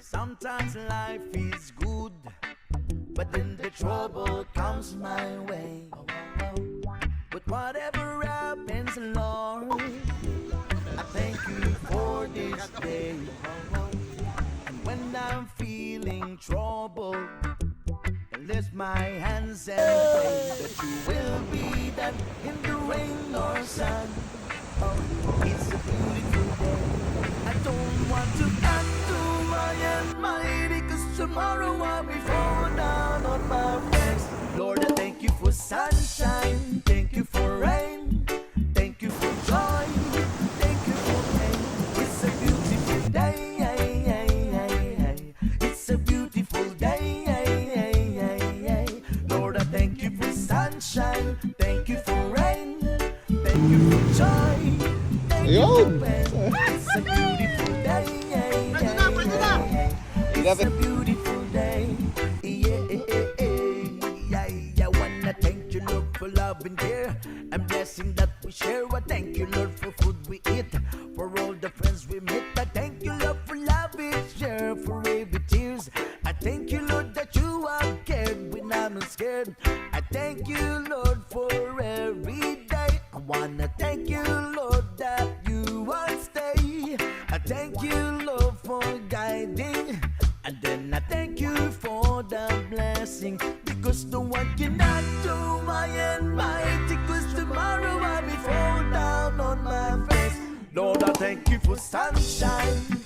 Sometimes life is good, but then the trouble comes my way. But whatever happens, Lord, I thank you for this day. And when I'm feeling troubled, I lift my hands and pray that you will be that in the rain or sun. Oh, it's a beautiful day. I don't want to act too high and mighty, 'cause tomorrow I'll be falling down on my face. Lord, I thank you for sunshine, thank you for rain, thank you for joy, thank you for pain. It's a beautiful day, it's a beautiful day. Lord, I thank you for sunshine, thank you for rain, thank you for joy, thank you for pain. It's a beautiful day, it's a beautiful day. I wanna thank you, Lord, for love and care and blessing that we share. I thank you, Lord, for food we eat, for all the friends we meet. I thank you, Lord, for love we share, for every tears. I thank you, Lord, that you are cared when I'm scared. I thank you, Lord, for every day. I wanna thank you, Lord, that you will stay. I thank you, Lord, for guiding. And then I thank you for the blessing, because no one cannot do my and mighty, 'cause tomorrow I'll be fall down on my face. Lord, I thank you for sunshine,